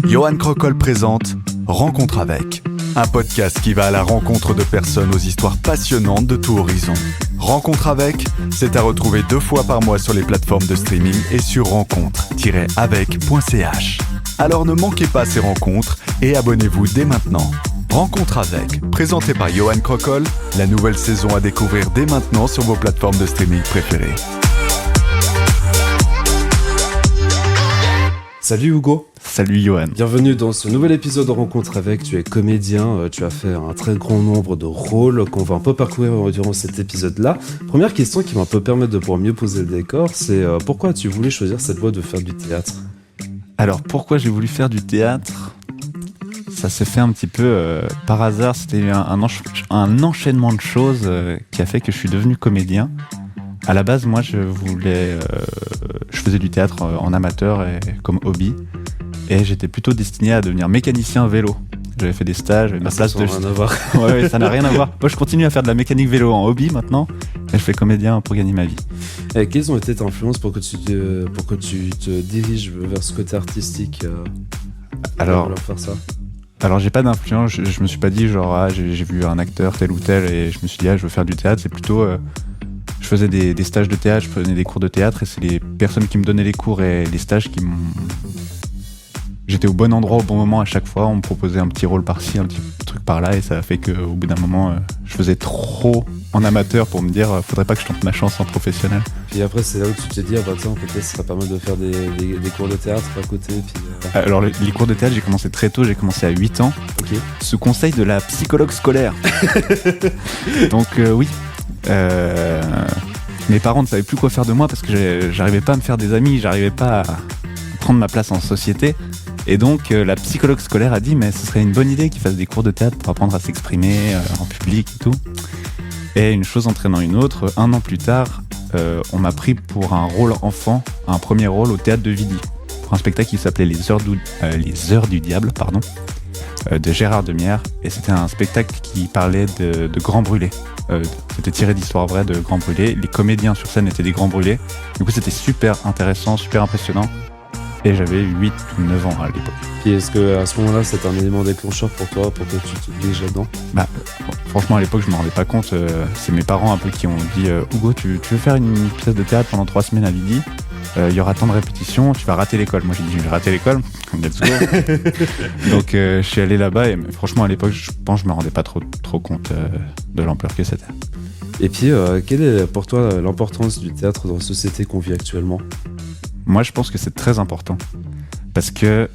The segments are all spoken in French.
Johan Crocol présente Rencontre avec, un podcast qui va à la rencontre de personnes aux histoires passionnantes de tout horizon. Rencontre avec, c'est à retrouver 2 fois par mois sur les plateformes de streaming et sur rencontre-avec.ch. Alors ne manquez pas ces rencontres et abonnez-vous dès maintenant. Rencontre avec, présenté par Johan Crocol, la nouvelle saison à découvrir dès maintenant sur vos plateformes de streaming préférées. Salut Hugo. Salut Johan. Bienvenue dans ce nouvel épisode de Rencontre avec. Tu es comédien, tu as fait un très grand nombre de rôles qu'on va un peu parcourir durant cet épisode-là. Première question qui va un peu permettre de pouvoir mieux poser le décor, c'est pourquoi as-tu voulu choisir cette voie de faire du théâtre ? Alors pourquoi j'ai voulu faire du théâtre ? Ça s'est fait un petit peu par hasard, c'était un enchaînement de choses qui a fait que je suis devenu comédien. À la base, moi, je faisais du théâtre en amateur et comme hobby, et j'étais plutôt destiné à devenir mécanicien vélo. J'avais fait des stages, j'avais ma place de. Rien à voir. Ouais, ça n'a rien à voir. Moi, je continue à faire de la mécanique vélo en hobby maintenant, et je fais comédien pour gagner ma vie. Et quelles ont été tes influences pour que tu te diriges vers ce côté artistique Alors, faire ça ? Alors j'ai pas d'influence, je me suis pas dit genre j'ai vu un acteur tel ou tel et je me suis dit je veux faire du théâtre. C'est plutôt je faisais des stages de théâtre, je prenais des cours de théâtre et c'est les personnes qui me donnaient les cours et les stages qui m'ont... J'étais au bon endroit au bon moment à chaque fois, on me proposait un petit rôle par-ci, un petit truc par-là et ça a fait qu'au bout d'un moment je faisais trop en amateur pour me dire faudrait pas que je tente ma chance en professionnel. Puis après c'est là où tu t'es dit tiens peut-être ce serait pas mal de faire des cours de théâtre à côté. Puis, Alors les cours de théâtre j'ai commencé très tôt, j'ai commencé à 8 ans, okay. Sous conseil de la psychologue scolaire. Donc oui. Mes parents ne savaient plus quoi faire de moi parce que j'arrivais pas à me faire des amis, j'arrivais pas à prendre ma place en société. Et donc la psychologue scolaire a dit mais ce serait une bonne idée qu'ils fassent des cours de théâtre pour apprendre à s'exprimer en public et tout. Et une chose entraînant une autre, 1 an plus tard, on m'a pris pour un rôle enfant, un premier rôle au théâtre de Villy, pour un spectacle qui s'appelait Les Heures du Diable, de Gérard Demière. Et c'était un spectacle qui parlait de grands brûlés. C'était tiré d'histoires vraies de grands brûlés. Les comédiens sur scène étaient des grands brûlés. Du coup, c'était super intéressant, super impressionnant. Et j'avais 8 ou 9 ans à l'époque. Puis est-ce que à ce moment-là, c'était un élément déclencheur pour toi, pour que tu te diriges là-dedans ? Franchement, à l'époque, je me rendais pas compte. C'est mes parents un peu qui ont dit Hugo, tu veux faire une pièce de théâtre pendant 3 semaines à Villy ? Il y aura tant de répétitions, tu vas rater l'école. Moi, j'ai dit, je vais rater l'école. Let's go. Donc, je suis allé là-bas et franchement, à l'époque, je pense que je me rendais pas trop compte de l'ampleur que c'était. Et puis, quelle est pour toi l'importance du théâtre dans la société qu'on vit actuellement ? Moi, je pense que c'est très important. Parce que,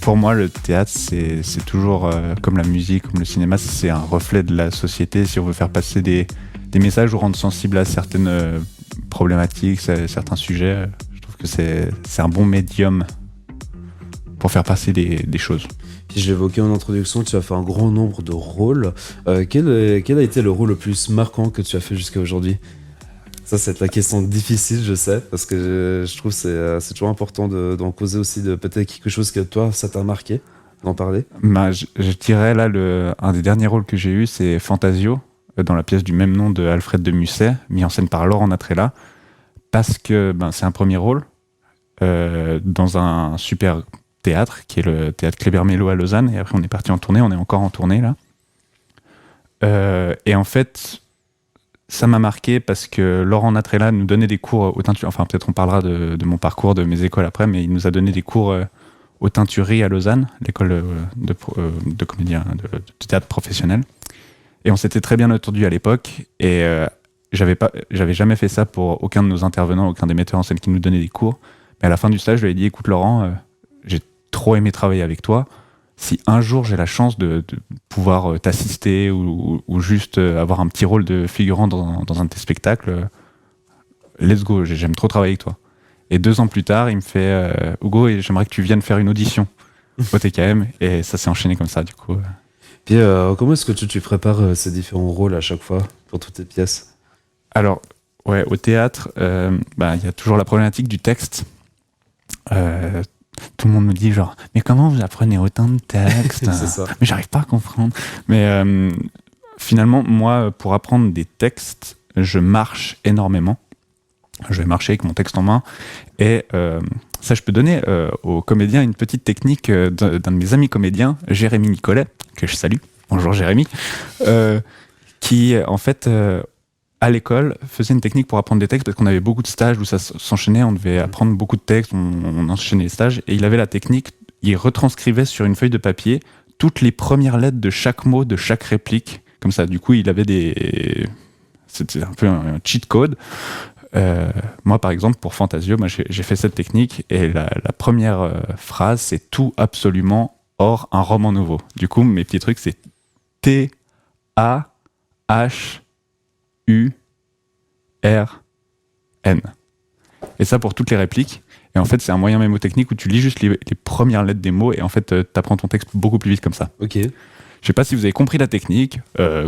pour moi, le théâtre, c'est toujours comme la musique, comme le cinéma, c'est un reflet de la société. Si on veut faire passer des messages ou rendre sensible à certaines problématiques, certains sujets, je trouve que c'est un bon médium pour faire passer des choses. Puis je l'évoquais en introduction, tu as fait un grand nombre de rôles. Quel a été le rôle le plus marquant que tu as fait jusqu'à aujourd'hui ? Ça, c'est la question difficile, je sais, parce que je trouve que c'est toujours important d'en causer aussi de peut-être quelque chose que toi, ça t'a marqué, d'en parler. Je dirais là, un des derniers rôles que j'ai eu, c'est Fantasio, dans la pièce du même nom de Alfred de Musset, mis en scène par Laurent Natrella, parce que c'est un premier rôle dans un super théâtre, qui est le théâtre Kléber-Mélot à Lausanne, et après on est parti en tournée, on est encore en tournée là. Et en fait, ça m'a marqué parce que Laurent Natrella nous donnait des cours aux teintures, enfin peut-être on parlera de mon parcours, de mes écoles après, mais il nous a donné des cours aux teintureries à Lausanne, l'école de comédien, de théâtre professionnel. Et on s'était très bien entendu à l'époque, et j'avais jamais fait ça pour aucun de nos intervenants, aucun des metteurs en scène qui nous donnait des cours. Mais à la fin du stage, je lui ai dit, écoute Laurent, j'ai trop aimé travailler avec toi. Si un jour j'ai la chance de pouvoir t'assister ou juste avoir un petit rôle de figurant dans un de tes spectacles, let's go, j'aime trop travailler avec toi. Et 2 ans plus tard, il me fait Hugo, j'aimerais que tu viennes faire une audition au TKM, et ça s'est enchaîné comme ça du coup. Puis comment est-ce que tu prépares ces différents rôles à chaque fois pour toutes tes pièces ? Alors, ouais, au théâtre, y a toujours la problématique du texte. Tout le monde me dit genre mais comment vous apprenez autant de textes? C'est ça. Mais j'arrive pas à comprendre. Mais finalement, moi, pour apprendre des textes, je marche énormément. Je vais marcher avec mon texte en main. Et ça, je peux donner aux comédiens une petête technique d'un de mes amis comédiens, Jérémy Nicolet, que je salue. Bonjour Jérémy. Qui, en fait, à l'école, faisait une technique pour apprendre des textes, parce qu'on avait beaucoup de stages où ça s'enchaînait, on devait apprendre beaucoup de textes, on enchaînait les stages, et il avait la technique, il retranscrivait sur une feuille de papier toutes les premières lettres de chaque mot, de chaque réplique, comme ça. Du coup, il avait c'était un peu un cheat code. Moi, par exemple, pour Fantasio, j'ai fait cette technique, et la première phrase, c'est tout absolument hors un roman nouveau. Du coup, mes petits trucs, c'est T-A-H-U-R-N. Et ça pour toutes les répliques. Et en fait, c'est un moyen mémotechnique où tu lis juste les premières lettres des mots et en fait, t'apprends ton texte beaucoup plus vite comme ça. Ok. Je sais pas si vous avez compris la technique.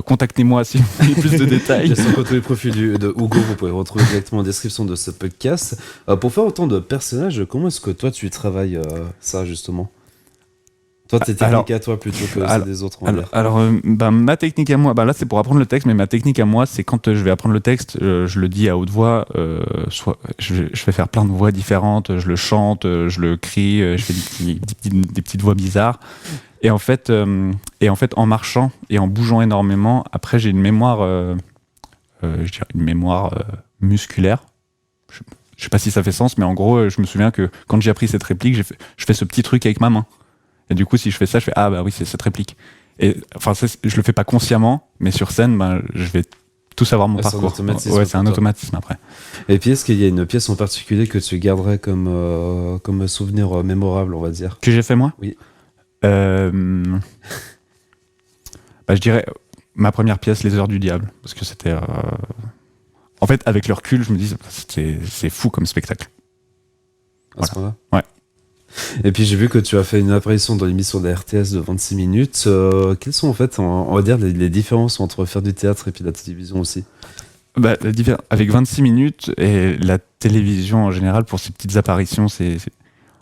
Contactez-moi si vous voulez plus de détails. Bien sûr, tous les profils de Hugo, vous pouvez retrouver directement en description de ce podcast. Pour faire autant de personnages, comment est-ce que toi, tu travailles ça, justement ? Toi, tes techniques à toi plutôt que celles des autres, on va dire. Ma technique à moi, là c'est pour apprendre le texte, mais ma technique à moi, c'est quand je vais apprendre le texte, je le dis à haute voix, je vais faire plein de voix différentes, je le chante, je le crie, je fais des petites voix bizarres. Et en fait, en marchant et en bougeant énormément, après j'ai une mémoire, je dirais une mémoire musculaire. Je sais pas si ça fait sens, mais en gros, je me souviens que quand j'ai appris cette réplique, je fais ce petit truc avec ma main. Et du coup, si je fais ça, je fais ah bah oui, c'est cette réplique. Et enfin, je le fais pas consciemment, mais sur scène, je vais tout savoir mon parcours. C'est un automatisme après. Et puis, est-ce qu'il y a une pièce en particulier que tu garderais comme souvenir mémorable, on va dire ? Que j'ai fait moi ? Oui. Je dirais ma première pièce, Les Heures du Diable, parce que c'était. En fait, avec le recul, je me dis c'est fou comme spectacle. À ce moment-là ? Ouais. Et puis j'ai vu que tu as fait une apparition dans l'émission de la RTS de 26 minutes. Quelles sont en fait, on va dire, les différences entre faire du théâtre et puis la télévision aussi ? Avec 26 minutes et la télévision en général, pour ces petites apparitions,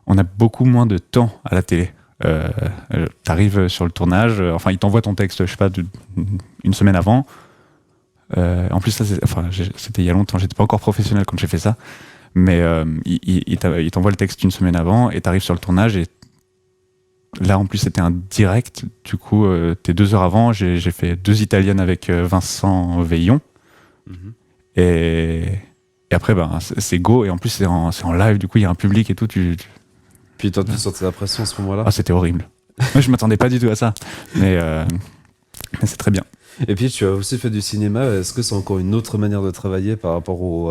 on a beaucoup moins de temps à la télé. T'arrives sur le tournage, enfin ils t'envoient ton texte, je sais pas, une semaine avant. En plus, ça, c'était il y a longtemps, j'étais pas encore professionnel quand j'ai fait ça. Mais il t'envoie le texte une semaine avant et t'arrives sur le tournage et là en plus c'était un direct, du coup t'es 2 heures avant, j'ai fait 2 italiennes avec Vincent Veillon. Et après c'est go et en plus c'est en live, du coup il y a un public et tout. Puis toi tu sortais la pression à ce moment-là. Ah, c'était horrible. Moi je m'attendais pas du tout à ça, mais c'est très bien. Et puis tu as aussi fait du cinéma. Est-ce que c'est encore une autre manière de travailler par rapport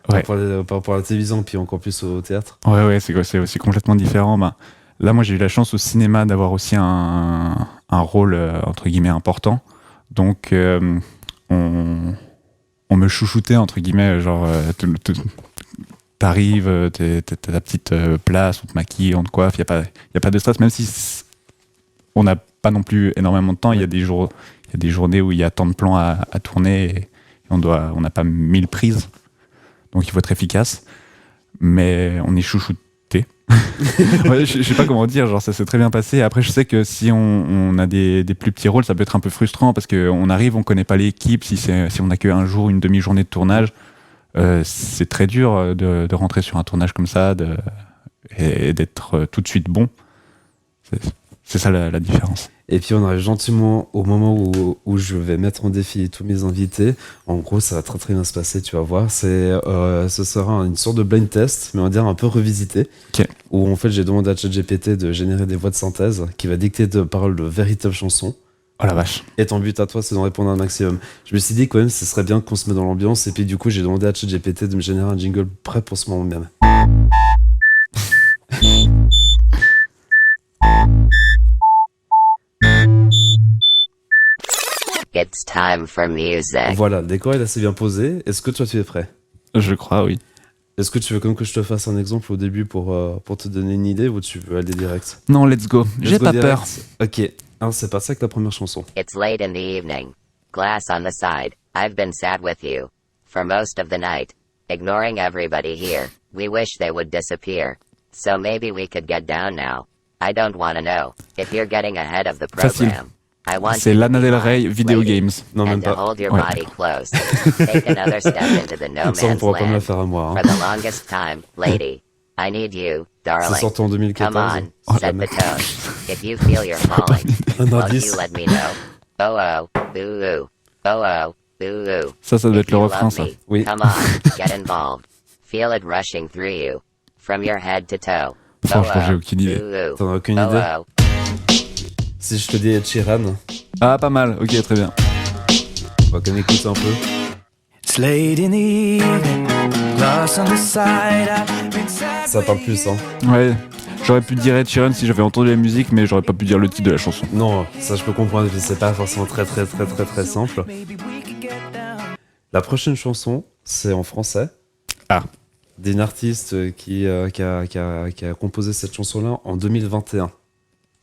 par rapport à la télévision, puis encore plus au théâtre ? Ouais, c'est aussi complètement différent. Là, moi, j'ai eu la chance au cinéma d'avoir aussi un rôle entre guillemets important. Donc, on me chouchoutait entre guillemets, genre t'arrives, t'as ta petite place, on te maquille, on te coiffe. Y a pas de stress, même si on n'a pas non plus énormément de temps. Il y a des journées où il y a tant de plans à tourner et on n'a pas 1000 prises, donc il faut être efficace, mais on est chouchouté. Ouais, je sais pas comment dire, genre ça s'est très bien passé. Après je sais que si on a des plus petits rôles, ça peut être un peu frustrant parce qu'on arrive, on connaît pas l'équipe, si on a qu'un jour, une demi-journée de tournage, c'est très dur de rentrer sur un tournage comme ça et d'être tout de suite bon. C'est ça la différence. Et puis on arrive gentiment au moment où je vais mettre en défi tous mes invités. En gros, ça va très très bien se passer, tu vas voir. Ce sera une sorte de blind test, mais on va dire un peu revisité. Okay. Où en fait j'ai demandé à ChatGPT de générer des voix de synthèse qui va dicter de paroles de véritables chansons. Oh la vache. Et ton but à toi, c'est d'en répondre un maximum. Je me suis dit quand même, ce serait bien qu'on se mette dans l'ambiance. Et puis du coup, j'ai demandé à ChatGPT de me générer un jingle prêt pour ce moment même. It's time for music. Voilà, le décor est assez bien posé. Est-ce que toi tu es prêt ? Je crois, oui. Est-ce que tu veux comme que je te fasse un exemple au début pour te donner une idée ou tu veux aller direct ? Non, let's go. J'ai pas peur. Ok, alors c'est parti avec la première chanson. It's late in the evening. Glass on the side. I've been sad with you for most of the night. Ignoring everybody here. We wish they would disappear. So maybe we could get down now. I don't want to know if you're getting ahead of the program. I want C'est you to Lana be Del mine, Rey Video lady, Games. Non, même and to pas. hold your Ouais, body close. Take another step into the no Ça, on man's pourra pas me la land. faire à moi. For Hein. the longest time, lady, I need you, C'est darling. sorti en Come 2014. on, set the tone. If you feel you're falling, Un won't indice. you let me know? Oh oh, boo hoo. Oh oh, boo hoo. Ça doit If être le you refrain, love ça. me, Oui. come on, get involved. Feel it rushing through you, from your head to toe. Franchement, j'ai aucune idée. Boo T'en as hoo. aucune Oh idée? oh. Si je te dis Ed Sheeran, Ah, pas mal. Ok, très bien. on va quand même écouter un peu. It's late in the evening, glass on the side. I've been sad Ça parle plus, hein. Ouais. J'aurais pu dire Ed Sheeran si j'avais entendu la musique, mais j'aurais pas pu dire le titre de la chanson. Non, ça je peux comprendre, c'est pas forcément très simple. maybe we could get down. La prochaine chanson, c'est en français. Ah. D'une artiste qui a composé cette chanson-là en 2021.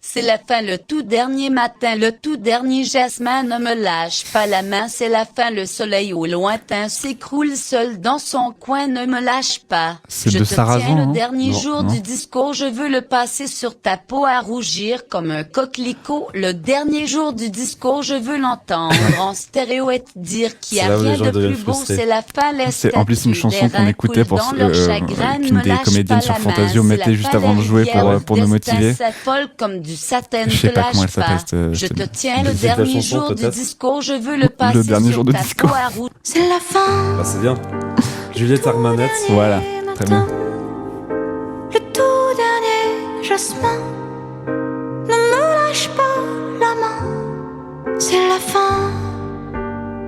C'est la fin, le tout dernier matin, le tout dernier jasmin, ne me lâche pas la main, c'est la fin, le soleil au lointain s'écroule seul dans son coin, ne me lâche pas. C'est Je de te Sarrazin, tiens hein? le dernier Non, jour non. du discours, je veux le passer sur ta peau à rougir comme un coquelicot. Le dernier jour du discours, je veux l'entendre en stéréo et te dire qu'il n'y C'est a là où les rien gens de deviennent plus beau, frustrés. c'est la fin, les C'est en plus une statues, chanson des qu'on reins écoutait pour coulent dans leur chagrin, qu'une ne des lâche comédiennes pas sur la main, Fantasio c'est mettait la juste fin, avant de la jouer rivière, pour nous destin motiver. s'affole comme du satin, Je sais te pas comment elle lâche pas. s'appelle, Je te cette- tiens le Le titre de la dernier chanson, jour du peut-être discours, je veux le passer dernier sur jour de ta discours. peau à roux. C'est la fin. Bah, c'est bien. Juliette Armanet. Voilà, très bien. Le tout dernier jasmin. Ne me lâche pas la main. C'est la fin.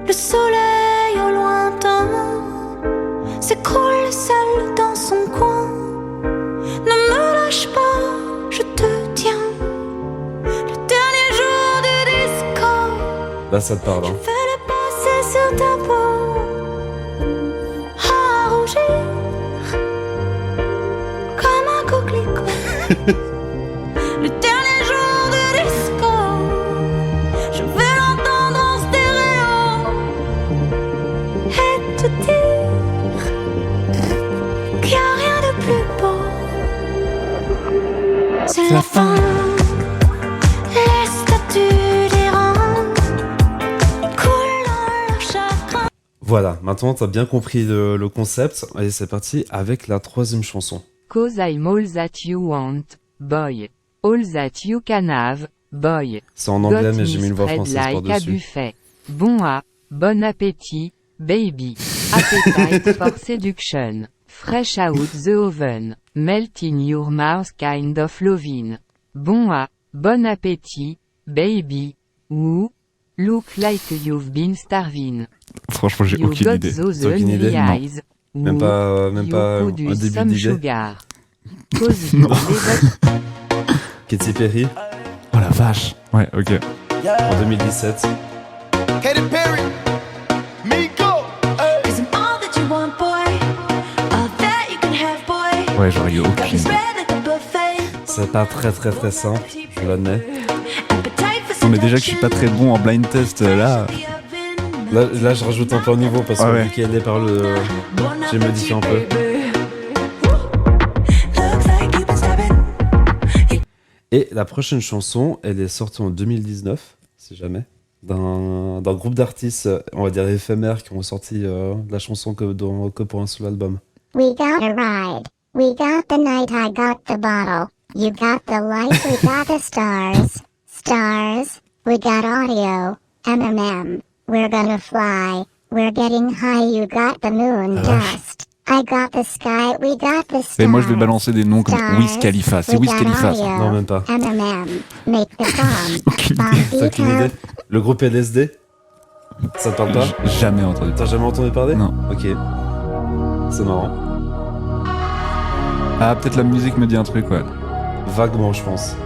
Le soleil au lointain s'écroule seul dans son coin. Ne me lâche pas, je te tiens. Le dernier jour du disco. Là, ça te parle. Hein. Fais le passer sur ta peau à rougir comme un coquelicot. Le dernier jour du disco, je vais l'entendre en stéréo et te dire qu'il n'y a rien de plus beau. C'est la fin. Les statues d'Iran coulent dans leur chagrin. Voilà, maintenant t'as bien compris le concept. Allez, c'est parti avec la troisième chanson. Cause I'm all that you want, boy. All that you can have, boy. C'est en anglais, Got mais j'ai mis une voix me française spread like a par-dessus. buffet. Bon appétit, baby. Appetite for seduction. Fresh out the oven. Melt in your mouth kind of lovin'. Bon appétit, baby. Ooh. Look like you've been starving. Franchement, j'ai You aucune got idée. those T'as aucune idée? hungry Non. eyes. Même Ooh. pas You un could use début some d'idée. sugar. Cause you live Katy Perry Oh la vache. Ouais, ok. en 2017. Katy Perry, Miko, hey. Isn't all that you want, boy? All that you can have, boy? Ouais, j'aurais eu Got aucune me idée. spread like a buffet. C'est pas très simple, je l'admets. Appetite for Non, mais déjà que je suis pas très bon en blind test là. Là, je rajoute un peu au niveau parce que Ah ouais. vu qu'elle est par le... J'ai modifié un peu. Et la prochaine chanson, elle est sortie en 2019, si jamais, d'un groupe d'artistes, on va dire éphémères, qui ont sorti la chanson que pour un seul album. We got a ride. We got the night, I got the bottle. You got the light, we got the stars. Stars, we got audio. MMM, we're gonna fly. We're getting high, you got the moon dust. I got the sky, we got the stars. Et moi, je vais balancer des noms comme Wiz Khalifa. C'est Wiz Khalifa, ça. Non, même pas. MMM, make the bomb. Aucune Bomb idée. T'as aucune idée? Le groupe LSD? Ça te parle pas? J'ai jamais entendu. T'as jamais entendu parler? Non. Ok. C'est marrant. Ah, peut-être la musique me dit un truc, ouais. Vaguement, je pense.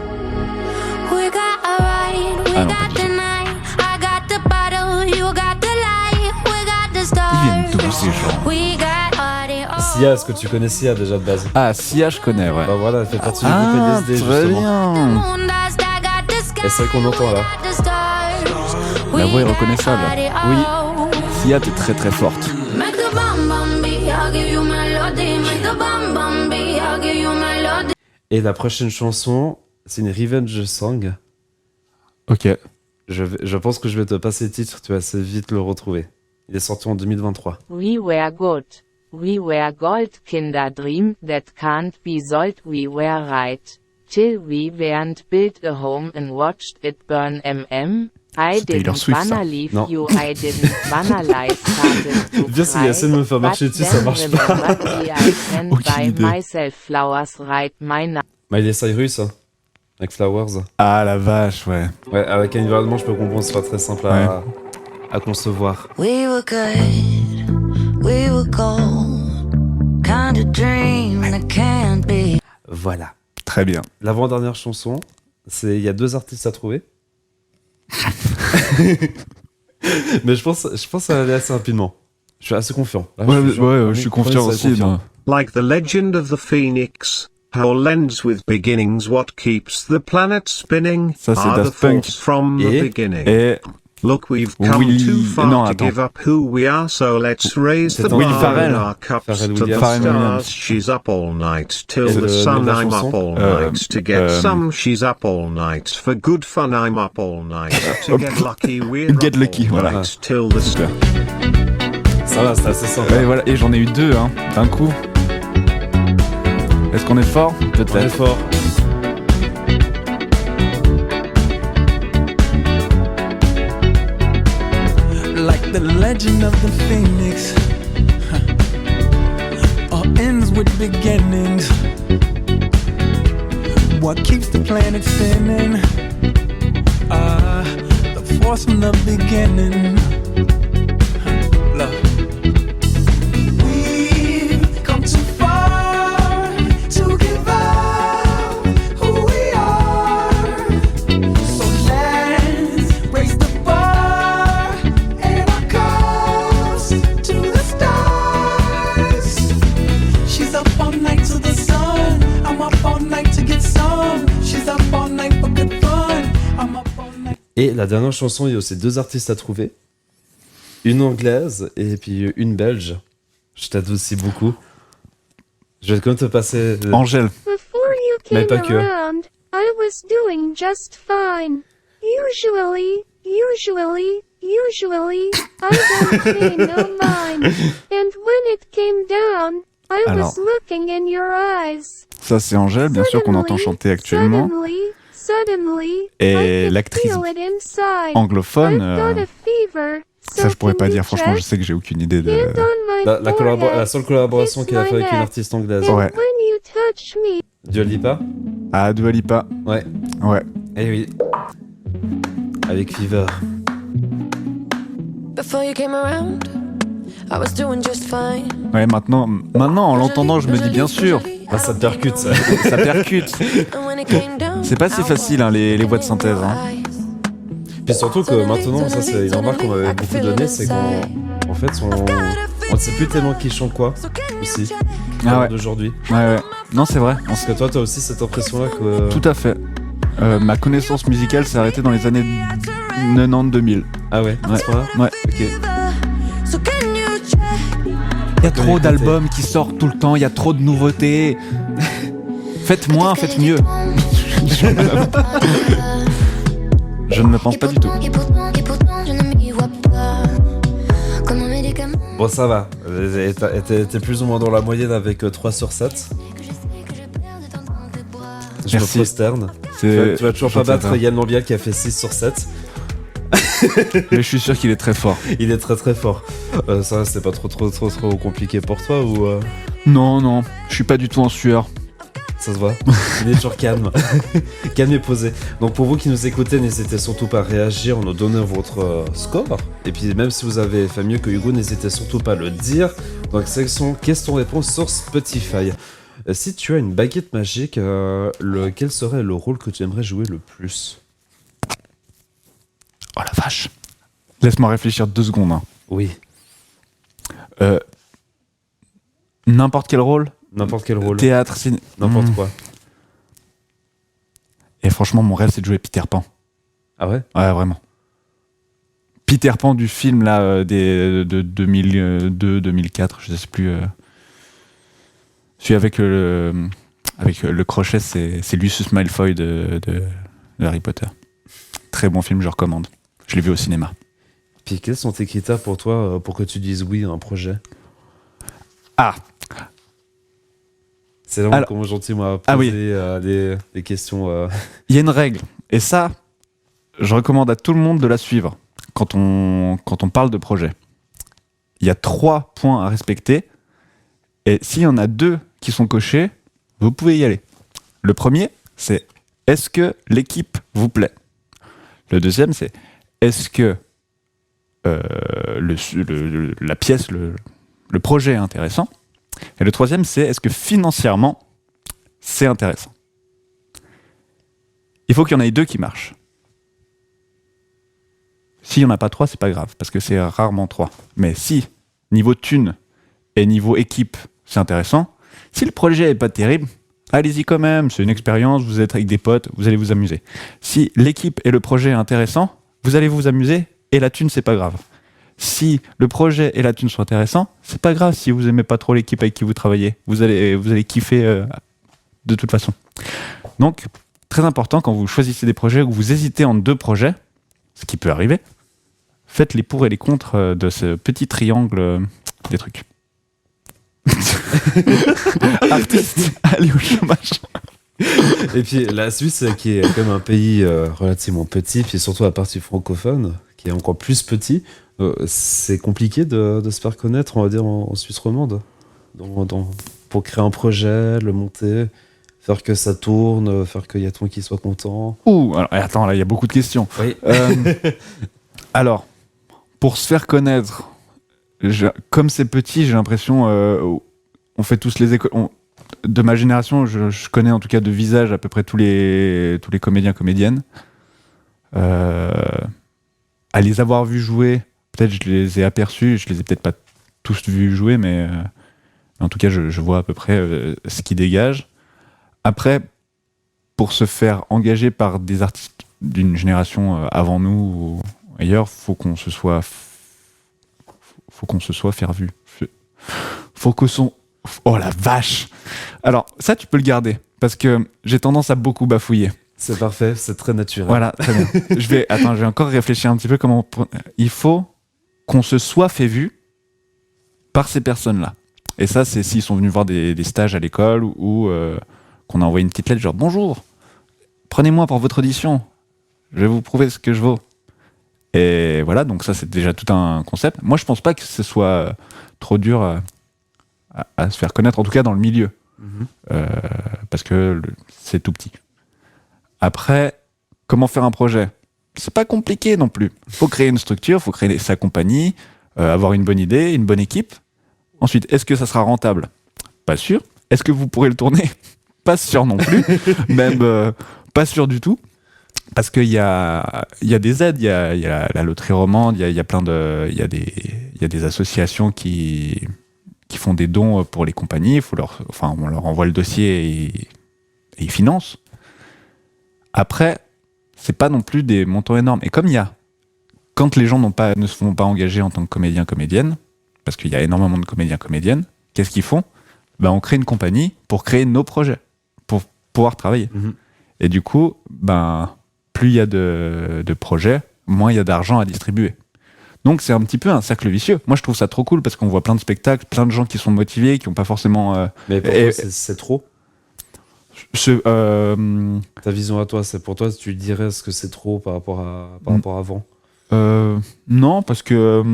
We got a ride, we Ah non, got pas du the tout. night. I got the bottle, you got the light. We got the stars. Ils viennent d'où ces gens? We got audio. Sia, est-ce que tu connais Sia déjà de base? Ah, Sia, je connais, ouais. Bah voilà, elle fait partie du Ah, groupe LSD très justement. bien. Moon dust, I got the sky. Et c'est celle qu'on entend là. I got the stars. La We voix est got reconnaissable. audio. Sia, t'es très forte. Make the bum bum beat, I'll give you melody. Make the bum bum beat, I'll give you melody. Et la prochaine chanson, c'est une revenge song. Ok. Je pense que je vais te passer le titre, tu vas assez vite le retrouver. Il est sorti en 2023. We were good. We were gold, Kinder dream that can't be sold. We were right. Till we weren't built a home and watched it burn. I C'est Taylor didn't Swift, ça. wanna leave Non. you, I didn't wanna lie, started to Bien, s'il essaie de me faire marcher dessus, ça marche pas. Aucune Buy idée. myself flowers, write my name. Miley Cyrus, hein, avec Flowers. Ah la vache, ouais. Ouais, avec un environnement, je peux comprendre, c'est pas très simple à concevoir. We were good, we were gold, kind of dream that can't be. Voilà. Très bien. L'avant-dernière chanson, il y a 2 artistes à trouver. Mais je pense que ça va aller assez rapidement. Je suis assez confiant. Là, Je suis confiant aussi. moi. Like the legend of the phoenix, how lens with beginnings what keeps the planet spinning Ça, c'est are the Daft Punk. force from the Et- beginning. Et Look, we've come Willy- too far non, to attends. give up who we are, so let's raise the C'est Willy bar Farrell. in our cups Pharrell to the Williams. Pharrell Williams. stars. She's up all night till Et the le sun. nom de la I'm chanson up all night to get some. She's up all night for good fun. I'm up all night to get lucky. We're Get up lucky, all voilà. night till the Super. Ça va, c'est assez simple. Et voilà, et j'en ai eu 2 hein, d'un coup. Est-ce qu'on est fort? On est Peut-être. fort. Like the legend of the phoenix, all ends with beginnings. What keeps the planet spinning? The force from the beginning. Look. We've come too far to give up who we are. So let's raise the bar and our cups to the stars. She's up all night to the sun. I'm up all night to get some. She's up all night for good fun. I'm up all night. Et la dernière chanson, il y a aussi 2 artistes à trouver. Une anglaise et puis une belge. Je t'aide aussi beaucoup. Je vais quand même te passer... Angèle. Before you Mais came pas que. around, I was doing just fine. Usually, I don't pay no mind. And when it came down, I Alors. was looking in your eyes. Ça c'est Angèle, bien sûr qu'on entend chanter actuellement. Suddenly, Et I could l'actrice feel it inside. Anglophone, I've got a fever. ça je pourrais pas so dire, can you franchement je check? sais que j'ai aucune idée de... Hand on my La forehead. seule collaboration Kiss qu'elle a fait my avec une neck. artiste anglaise. And Ouais. when you touch me, Dua Lipa. Ah, Dua Lipa. Ouais. Ouais. Eh oui. Avec Fever. Before you came around, I was doing just fine. Ouais, maintenant en l'entendant, je me dis bien sûr, Ah, ça percute, ça. ça percute. And when it came down, C'est pas si facile, hein, les voix de synthèse. Hein. Puis surtout que maintenant, ça c'est une remarque qu'on m'avait beaucoup donnée, c'est qu'en fait, on ne sait plus tellement qui chante quoi, aussi, Ah ouais. d'aujourd'hui. Ouais. Non, c'est vrai. Parce que toi, t'as aussi cette impression-là que... Tout à fait. Ma connaissance musicale s'est arrêtée dans les années 90-2000. Ah ouais, Ouais. c'est pas vrai. Ouais. Ok. so can you check? Il y a trop d'albums qui sortent tout le temps, il y a trop de nouveautés. Faites moins, faites mieux. Je ne le pense pas du tout. Bon, ça va. T'es plus ou moins dans la moyenne avec 3 sur 7. Je me Merci. prosterne. Tu vas toujours pas battre Yann Lambiel qui a fait 6 sur 7. Mais je suis sûr qu'il est très fort. Il est très très fort. Ça, c'est pas trop compliqué pour toi ou... Non, je suis pas du tout en sueur. Ça se voit. Il est toujours calme. Calme et posé. Donc pour vous qui nous écoutez, n'hésitez surtout pas à réagir en nous donnant votre score. Et puis même si vous avez fait mieux que Hugo, n'hésitez surtout pas à le dire dans la section questions-réponses sur Spotify. Si tu as une baguette magique, quel serait le rôle que tu aimerais jouer le plus ? Oh la vache. Laisse-moi réfléchir 2 secondes. Hein. Oui. N'importe quel rôle. N'importe quel rôle. Théâtre, ciné... N'importe quoi. Et franchement, mon rêve, c'est de jouer Peter Pan. Ah ouais ? Ouais, vraiment. Peter Pan du film là, de 2002-2004, je sais plus. Celui avec le crochet, c'est Lucius Malfoy de Harry Potter. Très bon film, je recommande. je l'ai vu au cinéma. Puis quels sont tes critères pour toi pour que tu dises oui à un projet? Ah, C'est là où on Alors- commence gentiment à Ah oui. poser des questions. il y a une règle. Et ça, je recommande à tout le monde de la suivre quand on parle de projet. Il y a 3 points à respecter. Et s'il y en a 2 qui sont cochés, vous pouvez y aller. Le premier, c'est est-ce que l'équipe vous plaît? Le deuxième, c'est est-ce que la pièce, le projet est intéressant? Et le troisième, c'est est-ce que financièrement, c'est intéressant? Il faut qu'il y en ait 2 qui marchent. S'il n'y en a pas 3, c'est pas grave, parce que c'est rarement 3. Mais si, niveau thune et niveau équipe, c'est intéressant, si le projet est pas terrible, allez-y quand même, c'est une expérience, vous êtes avec des potes, vous allez vous amuser. Si l'équipe et le projet est intéressant, vous allez vous amuser, et la thune, c'est pas grave. Si le projet et la thune sont intéressants, c'est pas grave si vous aimez pas trop l'équipe avec qui vous travaillez. Vous allez kiffer de toute façon. Donc, très important, quand vous choisissez des projets ou vous hésitez entre 2 projets, ce qui peut arriver, faites les pour et les contre de ce petit triangle des trucs. Artiste, allez au chômage. Et puis la Suisse, qui est quand même un pays relativement petit, puis surtout la partie francophone, qui est encore plus petit, c'est compliqué de se faire connaître, on va dire, en Suisse romande. Pour créer un projet, le monter, faire que ça tourne, faire qu'il y a tout le monde qui soit content. Ouh, alors, attends, là, il y a beaucoup de questions. Oui. Alors, pour se faire connaître, comme c'est petit, j'ai l'impression, on fait tous les écoles. De ma génération, je connais en tout cas de visage à peu près tous les comédiens, comédiennes. À les avoir vus jouer, peut-être je les ai aperçus, je les ai peut-être pas tous vus jouer, mais en tout cas, je vois à peu près ce qu'ils dégagent. Après, pour se faire engager par des artistes d'une génération avant nous ou ailleurs, faut qu'on se soit faire vu. Faut que son... Oh la vache! Alors, ça, tu peux le garder, parce que j'ai tendance à beaucoup bafouiller. C'est parfait, c'est très naturel. Voilà, très bien. Je vais encore réfléchir un petit peu comment... Il faut qu'on se soit fait vu par ces personnes-là. Et ça, c'est s'ils sont venus voir des stages à l'école ou qu'on a envoyé une petite lettre genre « Bonjour, prenez-moi pour votre audition. Je vais vous prouver ce que je vaux. » Et voilà, donc ça, c'est déjà tout un concept. Moi, je pense pas que ce soit trop dur à se faire connaître, en tout cas dans le milieu. Parce que c'est tout petit. Après, comment faire un projet? C'est pas compliqué non plus. Faut créer une structure, faut créer sa compagnie, avoir une bonne idée, une bonne équipe. Ensuite, est-ce que ça sera rentable? Pas sûr. Est-ce que vous pourrez le tourner? Pas sûr non plus. Même pas sûr du tout. Parce qu'il y a des aides, il y a la loterie romande, il y a plein de, il y a des associations qui font des dons pour les compagnies. On leur envoie le dossier et ils financent. Après, c'est pas non plus des montants énormes. Et comme quand les gens ne se font pas engager en tant que comédien, comédienne, parce qu'il y a énormément de comédiens, comédiennes, qu'est-ce qu'ils font? On crée une compagnie pour créer nos projets, pour pouvoir travailler. Et du coup, plus il y a de projets, moins il y a d'argent à distribuer. Donc c'est un petit peu un cercle vicieux. Moi je trouve ça trop cool parce qu'on voit plein de spectacles, plein de gens qui sont motivés, qui n'ont pas forcément... Mais pour toi, c'est trop? Ta vision à toi, c'est pour toi, tu dirais ce que c'est trop par rapport à avant? Non, parce que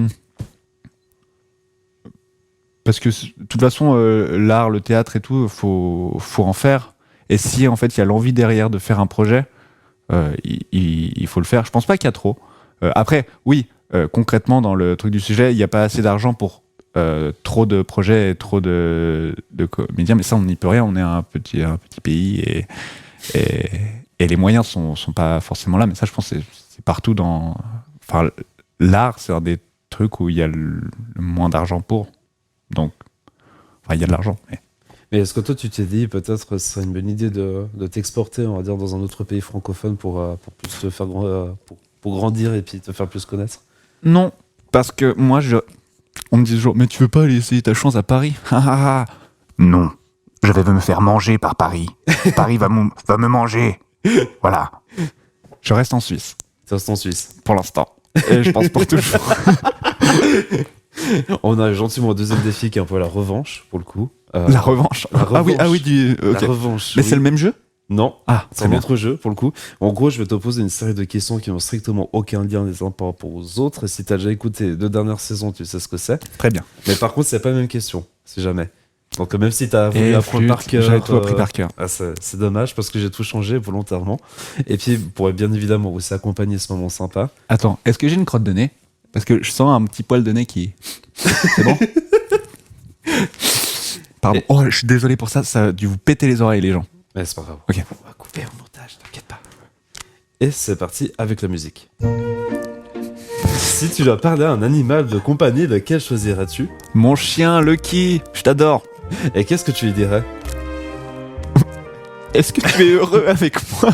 de toute façon, l'art, le théâtre et tout, faut en faire. Et si en fait il y a l'envie derrière de faire un projet, il faut le faire. Je pense pas qu'il y a trop. Après, oui, concrètement dans le truc du sujet, il n'y a pas assez d'argent pour trop de projets et trop de comédiens, mais ça on n'y peut rien. On est un petit pays et les moyens sont pas forcément là. Mais ça, je pense, c'est partout dans. Enfin, l'art, c'est un des trucs où il y a le moins d'argent pour. Donc, il y a de l'argent. Mais est-ce que toi, tu t'es dit, peut-être, ce serait une bonne idée de t'exporter, on va dire, dans un autre pays francophone pour plus te faire pour grandir et puis te faire plus connaître? Non, parce que moi, on me dit toujours, mais tu veux pas aller essayer ta chance à Paris? Non, je vais me faire manger par Paris. Paris va me manger. Voilà. Je reste en Suisse. Tu restes en Suisse? Pour l'instant. Et je pense pour toujours. On a gentiment un deuxième défi qui est un peu la revanche, pour le coup. La revanche. La Ah oui, revanche. ok. La revanche. Mais oui. c'est le même jeu? Non, Ah, c'est très un bien. autre jeu, pour le coup. En gros, je vais te poser une série de questions qui n'ont strictement aucun lien les uns par rapport aux autres. Et si t'as déjà écouté les 2 dernières saisons, tu sais ce que c'est. Très bien. Mais par contre, c'est pas la même question, si jamais. Donc même si t'as voulu Et apprendre par cœur... j'avais tout appris par cœur. c'est dommage, parce que j'ai tout changé volontairement. Et puis, pour bien évidemment aussi accompagner ce moment sympa. Attends, est-ce que j'ai une crotte de nez? Parce que je sens un petit poil de nez qui... C'est bon? Pardon. Et- Oh, je suis désolé pour ça, ça a dû vous péter les oreilles, les gens. Mais c'est pas grave. Ok. On va couper en montage, t'inquiète pas. Et c'est parti avec la musique. Si tu dois parler à un animal de compagnie, lequel choisirais-tu? Mon chien, Lucky, je t'adore. Et qu'est-ce que tu lui dirais? Est-ce que tu es heureux avec moi?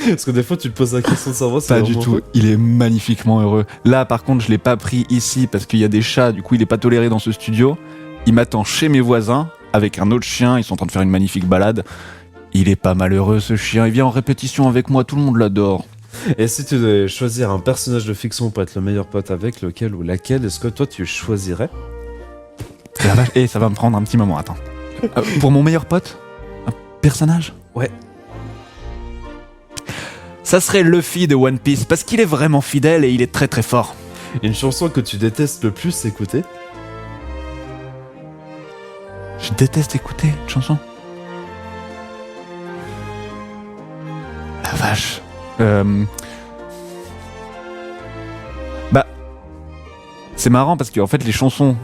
Parce que des fois, tu te poses la question de savoir si Pas c'est du vraiment tout, il est magnifiquement heureux. Là, par contre, je l'ai pas pris ici parce qu'il y a des chats, du coup, il est pas toléré dans ce studio. Il m'attend chez mes voisins avec un autre chien, ils sont en train de faire une magnifique balade. Il est pas malheureux ce chien, il vient en répétition avec moi, tout le monde l'adore. Et si tu devais choisir un personnage de fiction pour être le meilleur pote avec, lequel ou laquelle est-ce que toi tu choisirais? La vache, et ça va me prendre un petit moment, attends. Pour mon meilleur pote, un personnage? Ouais. Ça serait Luffy de One Piece, parce qu'il est vraiment fidèle et il est très très fort. Une chanson que tu détestes le plus écouter? Je déteste écouter une chanson. La vache. Bah, c'est marrant parce qu'en fait les chansons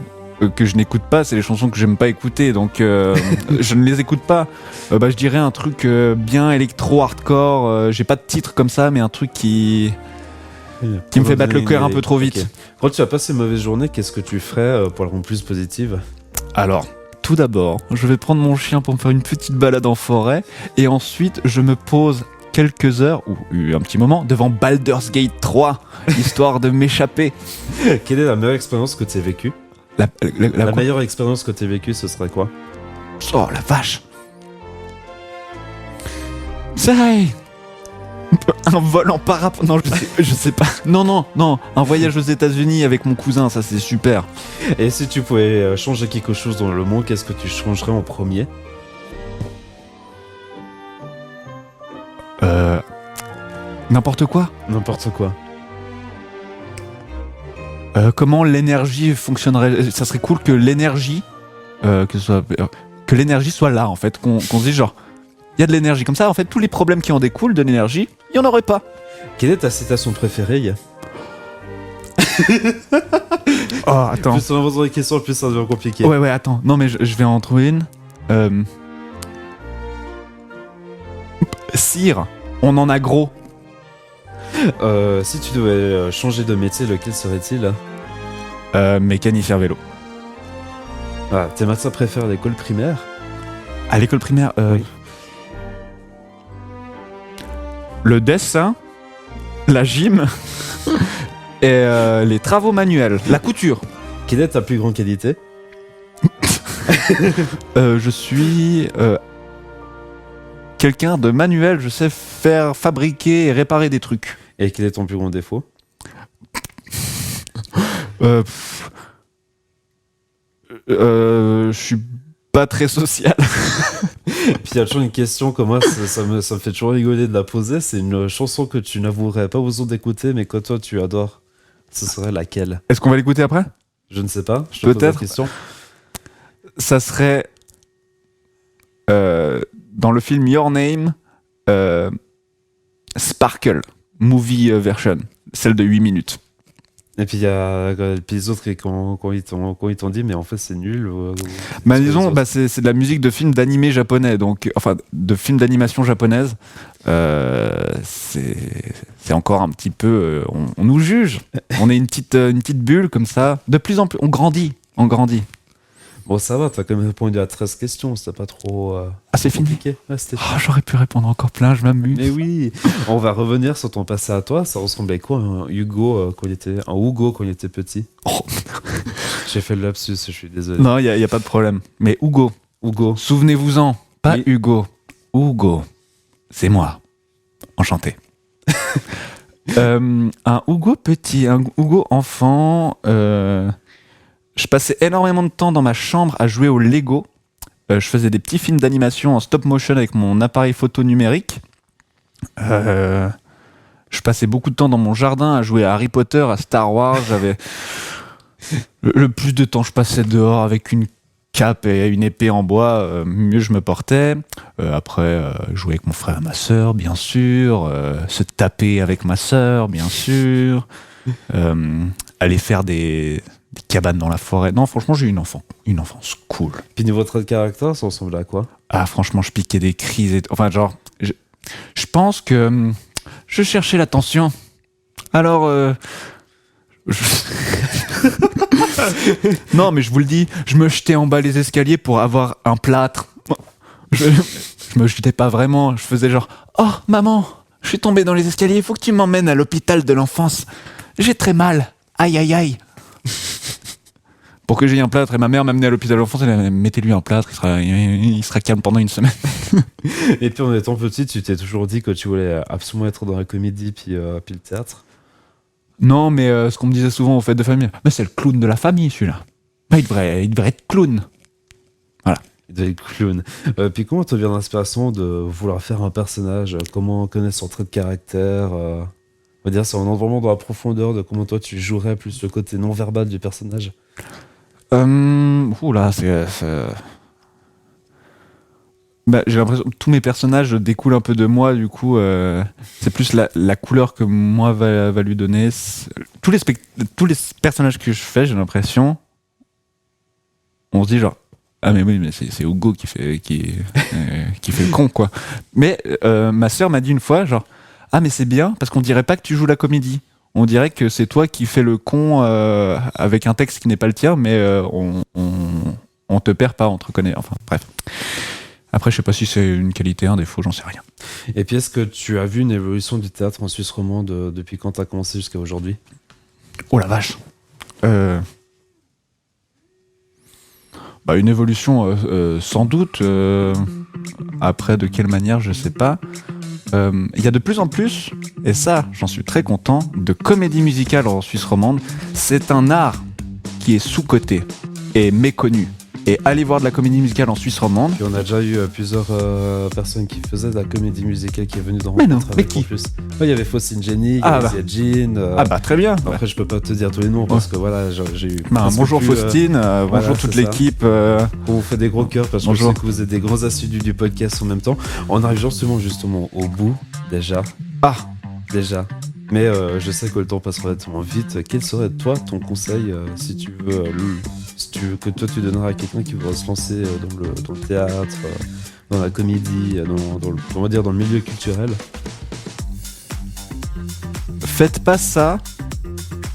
que je n'écoute pas, c'est les chansons que j'aime pas écouter, donc je ne les écoute pas. Bah, je dirais un truc bien électro-hardcore. J'ai pas de titre comme ça, mais un truc qui me fait battre le cœur un peu trop vite. Ok. Quand tu as passé une mauvaise journée, qu'est-ce que tu ferais pour la rendre plus positive? Alors, tout d'abord, je vais prendre mon chien pour me faire une petite balade en forêt, et ensuite je me pose quelques heures, ou un petit moment, devant Baldur's Gate 3, histoire de m'échapper. Quelle est la meilleure expérience que tu aies vécue? La La quoi meilleure expérience que tu aies vécue, ce serait quoi? Oh la vache. Ça un vol en parapente. Non, je sais pas. Non, un voyage aux États-Unis avec mon cousin, ça c'est super. Et si tu pouvais changer quelque chose dans le monde, qu'est-ce que tu changerais en premier? N'importe quoi. N'importe quoi. Comment l'énergie fonctionnerait? Ça serait cool que l'énergie, que l'énergie soit là en fait, qu'on se dise genre, il y a de l'énergie comme ça. En fait, tous les problèmes qui en découlent de l'énergie, il y en aurait pas. Quelle est ta citation préférée? Oh attends. Plus on avance dans les questions, plus ça devient compliqué. Ouais, attends. Non, mais je vais en trouver une. Sire, on en a gros. Si tu devais changer de métier, lequel serait-il? Mécanicien vélo. Ah, tes médecins préfèrent l'école primaire? À l'école primaire, Oui. le dessin, la gym et les travaux manuels, la couture. Quelle est ta plus grande qualité? Je suis quelqu'un de manuel, je sais faire fabriquer et réparer des trucs. Et quel est ton plus grand défaut? Je suis pas très social. Puis il y a toujours une question comme moi, ça me fait toujours rigoler de la poser. C'est une chanson que tu n'avouerais pas aux autres d'écouter, mais que toi tu adores. Ce serait laquelle? Est-ce qu'on va l'écouter après? Je ne sais pas. Je te pose la Peut-être. question. Ça serait dans le film Your Name, Sparkle, movie version, celle de 8 minutes. Et puis il y a puis les autres quand ils t'ont dit mais en fait c'est nul. Bah disons, c'est de la musique de films d'animé japonais, donc enfin de films d'animation japonaise. C'est encore un petit peu, on nous juge. On est une petite bulle comme ça. De plus en plus, on grandit. Bon ça va, t'as quand même répondu à 13 questions, c'était pas trop Ah c'est fini. compliqué. Ouais, c'était Oh, j'aurais pu répondre encore plein, je m'amuse. Mais oui, on va revenir sur ton passé à toi. Ça ressemblait à quoi un Hugo quand il était petit? Oh. J'ai fait le lapsus, je suis désolé. Non, il y a pas de problème. Mais Hugo, souvenez-vous-en, pas Oui. Hugo. Hugo, c'est moi. Enchanté. Un Hugo petit, un Hugo enfant. Je passais énormément de temps dans ma chambre à jouer au Lego. Je faisais des petits films d'animation en stop motion avec mon appareil photo numérique. Je passais beaucoup de temps dans mon jardin à jouer à Harry Potter, à Star Wars. J'avais le plus de temps je passais dehors avec une cape et une épée en bois, mieux je me portais. Après, jouer avec mon frère et ma sœur, bien sûr. Se taper avec ma sœur, bien sûr. Aller faire des cabanes dans la forêt. Non, franchement, j'ai eu une enfance cool. Puis niveau trait de caractère, ça ressemblait à quoi? Ah, franchement, je piquais des crises et enfin, genre, je pense que je cherchais l'attention. Alors, non, mais je vous le dis, je me jetais en bas les escaliers pour avoir un plâtre. Je me jetais pas vraiment, je faisais genre « Oh, maman, je suis tombé dans les escaliers, faut que tu m'emmènes à l'hôpital de l'enfance. J'ai très mal. Aïe, aïe, aïe. » Pour que j'aie un plâtre, et ma mère m'amenait à l'hôpital de l'enfance, elle mettez-lui un plâtre, il sera calme pendant une semaine. Et puis en étant petit, tu t'es toujours dit que tu voulais absolument être dans la comédie puis le théâtre? Non, mais ce qu'on me disait souvent aux fêtes de famille, mais c'est le clown de la famille celui-là. Bah, il devrait être clown. Voilà. Il devait être clown. Puis comment te vient l'inspiration de vouloir faire un personnage? Comment connaître son trait de caractère? On va dire, ça on entre vraiment dans la profondeur de comment toi tu jouerais plus le côté non verbal du personnage. Oula, bah, j'ai l'impression que tous mes personnages découlent un peu de moi, du coup, c'est plus la couleur que moi va lui donner. Tous les personnages que je fais, j'ai l'impression, on se dit genre, ah mais oui, mais c'est Hugo qui fait le con, quoi. Mais ma sœur m'a dit une fois, genre, ah mais c'est bien, parce qu'on dirait pas que tu joues la comédie. On dirait que c'est toi qui fais le con avec un texte qui n'est pas le tien, mais on te perd pas, on te reconnaît. Enfin, bref. Après, je sais pas si c'est une qualité, un défaut, j'en sais rien. Et puis, est-ce que tu as vu une évolution du théâtre en Suisse romande depuis quand tu as commencé jusqu'à aujourd'hui? Oh la vache. Bah, une évolution, sans doute. Après, de quelle manière, je sais pas. Il y a de plus en plus, et ça, j'en suis très content, de comédie musicale en Suisse romande. C'est un art qui est sous-coté et méconnu. Et allez voir de la comédie musicale en Suisse romande. Puis on a déjà eu plusieurs personnes qui faisaient de la comédie musicale qui est venue dans Mais non, mais avec qui en plus. Ouais, il y avait Faustine Jenny, Ah Gazia Jean. Ah bah très bien. Après, je peux pas te dire tous les noms parce que voilà, j'ai eu. Bah, presque bonjour plus, Faustine, bonjour voilà, toute c'est ça. l'équipe. On vous fait des gros cœurs parce que Bonjour. je sais que vous êtes des grands assidus du podcast en même temps. On arrive justement au bout déjà. Déjà. Mais je sais que le temps passe relativement vite. Quel serait toi ton conseil si tu veux que toi tu donneras à quelqu'un qui voudrait se lancer dans le théâtre, dans la comédie, on va dire dans le milieu culturel? Faites pas ça,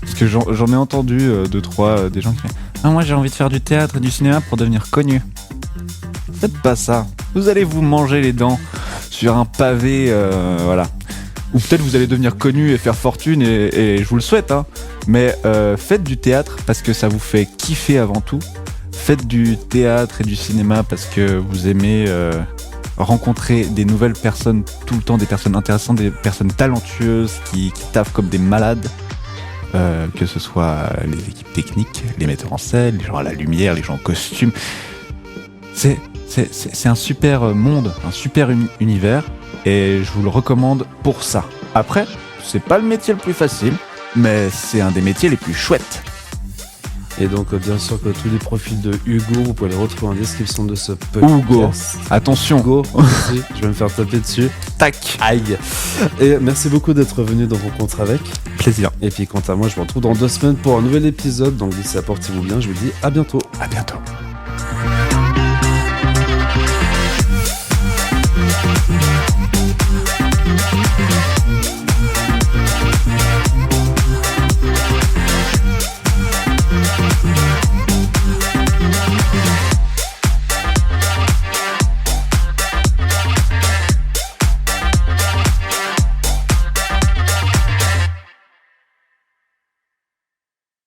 parce que j'en ai entendu deux, trois, des gens qui disent « Ah, moi j'ai envie de faire du théâtre et du cinéma pour devenir connu. » Faites pas ça. Vous allez vous manger les dents sur un pavé, voilà. Ou peut-être vous allez devenir connu et faire fortune, et je vous le souhaite, hein. Mais faites du théâtre parce que ça vous fait kiffer avant tout. Faites du théâtre et du cinéma parce que vous aimez rencontrer des nouvelles personnes tout le temps, des personnes intéressantes, des personnes talentueuses qui taffent comme des malades. Que ce soit les équipes techniques, les metteurs en scène, les gens à la lumière, les gens en costume. C'est un super monde, un super univers. Et je vous le recommande pour ça. Après, c'est pas le métier le plus facile, mais c'est un des métiers les plus chouettes. Et donc, bien sûr que tous les profils de Hugo, vous pouvez les retrouver en description de ce podcast. Hugo, attention. Hugo, aussi, je vais me faire taper dessus. Tac. Aïe. Et merci beaucoup d'être venu dans Rencontre avec. Plaisir. Et puis, quant à moi, je vous retrouve dans 2 semaines pour un nouvel épisode. Donc, d'ici là, portez-vous bien. Je vous dis à bientôt. À bientôt.